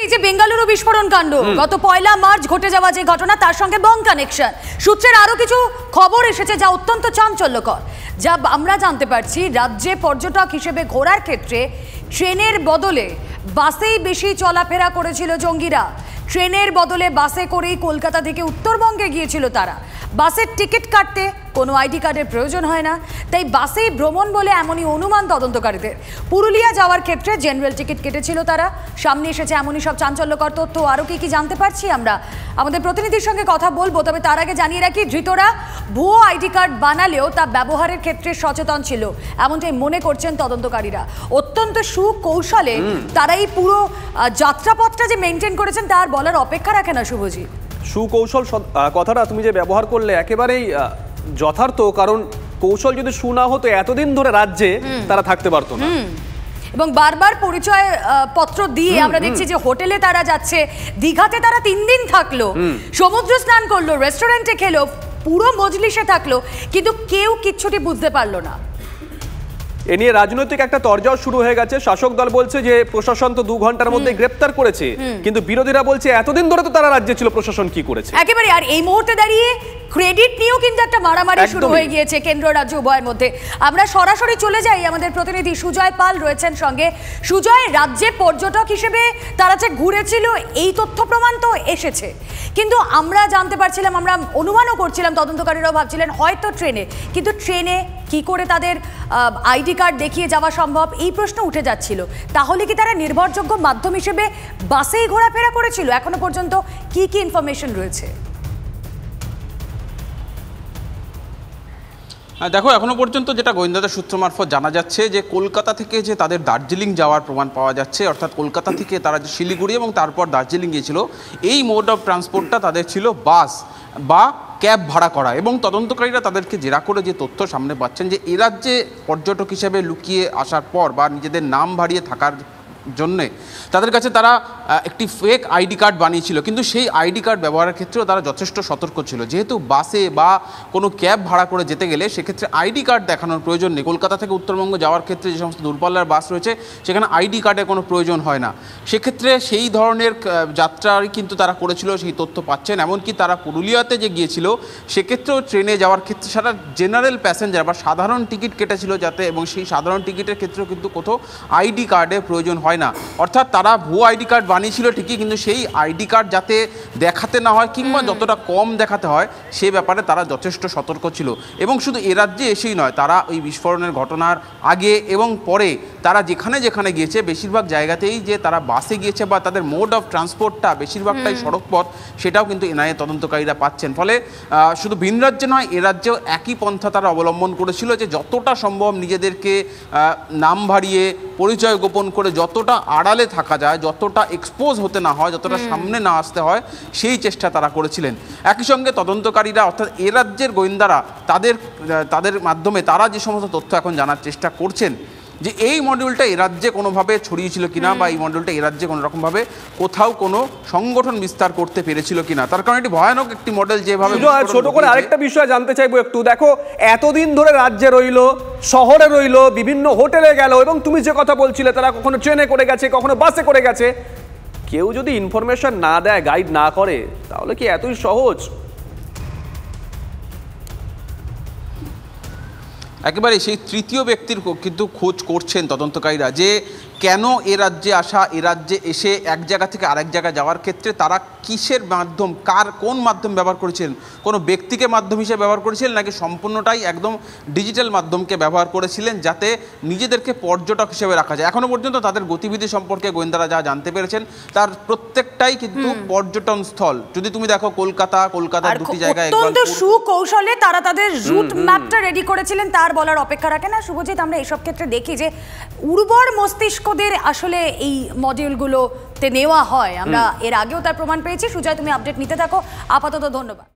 এই যে বেঙ্গালুরু বিস্ফোরণ কাণ্ড গত 1 মার্চ ঘটে যাওয়া যে ঘটনা তার সঙ্গে বং কানেকশন সূত্রের আরো কিছু খবর এসেছে যা অত্যন্ত চাঞ্চল্যকর। যা আমরা জানতে পারছি, রাজ্যে পর্যটক হিসেবে ঘোরার ক্ষেত্রে ট্রেনের বদলে বাসেই বেশি চলাফেরা করেছিল জঙ্গিরা। ট্রেনের বদলে বাসে করেই কলকাতা থেকে উত্তরবঙ্গে গিয়েছিল তারা। বাসের টিকিট কাটতে কোনো আইডি কার্ডের প্রয়োজন হয় না, তাই বাসেই ভ্রমণ বলে এমনই অনুমান তদন্তকারীদের। পুরুলিয়া যাওয়ার ক্ষেত্রে জেনারেল টিকিট কেটেছিল তারা। সামনে এসেছে এমনই সব চাঞ্চল্যকর তথ্য। আরও কি জানতে পারছি আমরা আমাদের প্রতিনিধির সঙ্গে কথা বলবো, তবে তার আগে জানিয়ে রাখি, ধৃতরা ভুয়ো আইডি কার্ড বানালেও তা ব্যবহারের ক্ষেত্রে সচেতন ছিল এমনটাই মনে করছেন তদন্তকারীরা। অত্যন্ত সুকৌশলে তারা এই পুরো যাত্রাপথটা যে মেনটেন করেছেন তার বলার অপেক্ষা রাখে না। শুভজিৎ, সুকৌশল কথাটা তুমি যে ব্যবহার করলে একেবারেই যথার্থ, কারণ কৌশল যদি সু না হতো এতদিন ধরে রাজ্যে তারা থাকতে পারতো না। এবং বারবার পরিচয় পত্র দিয়ে আমরা দেখছি যে হোটেলে তারা যাচ্ছে, দীঘাতে তারা 3 দিন থাকলো, সমুদ্র স্নান করলো, রেস্টুরেন্টে খেলো, পুরো মজলিসে থাকলো, কিন্তু কেউ কিচ্ছুটি বুঝতে পারলো না। এ নিয়ে রাজনৈতিক একটা তরজাও শুরু হয়ে গেছে। শাসক দল বলছে যে প্রশাসন তো 2 ঘন্টার মধ্যে গ্রেপ্তার করেছে, কিন্তু বিরোধীরা বলছে এতদিন ধরে তো তারা রাজ্যে ছিল, প্রশাসন কি করেছে। একেবারে, আর এই মুহূর্তে দাঁড়িয়ে ক্রেডিট নিয়েও কিন্তু একটা মারামারি শুরু হয়ে গিয়েছে কেন্দ্র রাজ্য উভয়ের মধ্যে। আমরা সরাসরি চলে যাই, আমাদের প্রতিনিধি সুজয় পাল রয়েছেন সঙ্গে। সুজয়, রাজ্যে পর্যটক হিসেবে তারা যে ঘুরেছিল এই তথ্য প্রমাণ তো এসেছে, কিন্তু আমরা জানতে পারছিলাম, আমরা অনুমানও করছিলাম, তদন্তকারীরাও ভাবছিলেন হয়তো ট্রেনে, কিন্তু ট্রেনে কি করে তাদের আইডি কার্ড দেখিয়ে যাওয়া সম্ভব, এই প্রশ্ন উঠে যাচ্ছিল। তাহলে কি তারা নির্ভরযোগ্য মাধ্যম হিসেবে বাসেই ঘোরাফেরা করেছিল? এখনো পর্যন্ত কি কি ইনফরমেশন রয়েছে? দেখো, এখনো পর্যন্ত যেটা গোয়েন্দাদের সূত্র মারফত জানা যাচ্ছে যে কলকাতা থেকে যে তাদের দার্জিলিং যাওয়ার প্রমাণ পাওয়া যাচ্ছে, অর্থাৎ কলকাতা থেকে তারা যে শিলিগুড়ি এবং তারপর দার্জিলিং গিয়েছিল, এই মোড অফ ট্রান্সপোর্টটা তাদের ছিল বাস বা ক্যাব ভাড়া করা। এবং তদন্তকারীরা তাদেরকে জেরা করে যে তথ্য সামনে পাচ্ছেন যে এ রাজ্যে পর্যটক হিসেবে লুকিয়ে আসার পর বা নিজেদের নাম ভাড়িয়ে থাকার জন্যে তাদের কাছে তারা একটি ফেক আইডি কার্ড বানিয়েছিল, কিন্তু সেই আইডি কার্ড ব্যবহারের ক্ষেত্রেও তারা যথেষ্ট সতর্ক ছিল। যেহেতু বাসে বা কোনো ক্যাব ভাড়া করে যেতে গেলে সেক্ষেত্রে আইডি কার্ড দেখানোর প্রয়োজন নেই। কলকাতা থেকে উত্তরবঙ্গ যাওয়ার ক্ষেত্রে যে সমস্ত দূরপাল্লার বাস রয়েছে সেখানে আইডি কার্ডের কোনো প্রয়োজন হয় না। সেক্ষেত্রে সেই ধরনের যাত্রারই কিন্তু তারা করেছিল, সেই তথ্য পাচ্ছেন। এমনকি তারা পুরুলিয়াতে যে গিয়েছিল সেক্ষেত্রেও ট্রেনে যাওয়ার ক্ষেত্রে সারা জেনারেল প্যাসেঞ্জার বা সাধারণ টিকিট কেটেছিল যাতে, এবং সেই সাধারণ টিকিটের ক্ষেত্রেও কিন্তু কোথাও আইডি কার্ডের প্রয়োজন হয় না। অর্থাৎ তারা ভুয়ো আইডি কার্ড বানিয়েছিল ঠিকই, কিন্তু সেই আইডি কার্ড যাতে দেখাতে না হয় কিংবা যতটা কম দেখাতে হয় সে ব্যাপারে তারা যথেষ্ট সতর্ক ছিল। এবং শুধু এ রাজ্যে এসেই নয়, তারা ওই বিস্ফোরণের ঘটনার আগে এবং পরে তারা যেখানে যেখানে গিয়েছে বেশিরভাগ জায়গাতেই যে তারা বাসে গিয়েছে বা তাদের মোড অফ ট্রান্সপোর্টটা বেশিরভাগটাই সড়ক পথ, সেটাও কিন্তু এনআইএ তদন্তকারীরা পাচ্ছেন। ফলে শুধু ভিন রাজ্যে নয়, এ রাজ্যেও একই পন্থা তারা অবলম্বন করেছিল যে যতটা সম্ভব নিজেদেরকে নাম ভাড়িয়ে পরিচয় গোপন করে যতটা আড়ালে থাকা যায়, যতটা এক্সপোজ হতে না হয়, যতটা সামনে না আসতে হয়, সেই চেষ্টা তারা করেছিলেন। একই সঙ্গে তদন্তকারীরা অর্থাৎ এ রাজ্যের গোয়েন্দারা তাদের মাধ্যমে তারা যে সমস্ত তথ্য এখন জানার চেষ্টা করছেন যে এই মডিউলটা এ রাজ্যে কোনোভাবে ছড়িয়েছিল কিনা বা এই মডিউলটা এ রাজ্যে কোনো রকমভাবে কোথাও কোনো সংগঠন বিস্তার করতে পেরেছিল কিনা। তার কারণ এটি ভয়ানক একটি মডেল যেভাবে। ছোট করে আরেকটা বিষয় জানতে চাইবো একটু। দেখো, এতদিন ধরে রাজ্যে রইলো, শহরে রইলো, বিভিন্ন হোটেলে গেল, এবং তুমি যে কথা বলছিলে তারা কখনো ট্রেনে করে গেছে, কখনো বাসে করে গেছে, কেউ যদি ইনফরমেশন না দেয়, গাইড না করে, তাহলে কি এতই সহজ? একেবারে সেই তৃতীয় ব্যক্তির কিন্তু খোঁজ করছেন তদন্তকারীরা, যে কেন এ রাজ্যে আসা, এ রাজ্যে এসে এক জায়গা থেকে আরেক জায়গায় যাওয়ার ক্ষেত্রে তারা কিসের মাধ্যম, কোন মাধ্যম ব্যবহার করেছিলেন, কোনো ব্যক্তিকে মাধ্যম হিসেবে ব্যবহার করেছিলেন নাকি সম্পূর্ণটাই একদম ডিজিটাল মাধ্যমকে ব্যবহার করেছিলেন যাতে নিজেদেরকে পর্যটক হিসেবে রাখা যায়। এখনও পর্যন্ত তাদের গতিবিধি সম্পর্কে গোয়েন্দারা যা জানতে পেরেছেন তার প্রত্যেকটাই কিন্তু পর্যটন স্থল। যদি তুমি দেখো কলকাতা দুটি জায়গায় অত্যন্ত সুকৌশলে তারা তাদের রুট ম্যাপটা রেডি করেছিলেন, তার বলার অপেক্ষা রাখে না। শুভজিৎ, আমরা এইসব ক্ষেত্রে দেখি যে উর্বর মস্তিষ্কদের আসলে এই মডিউলগুলোতে নেওয়া হয়। আমরা এর আগেও তার প্রমাণ পেয়েছি। সুজয়, তুমি আপডেট নিতে থাকো। আপাতত ধন্যবাদ।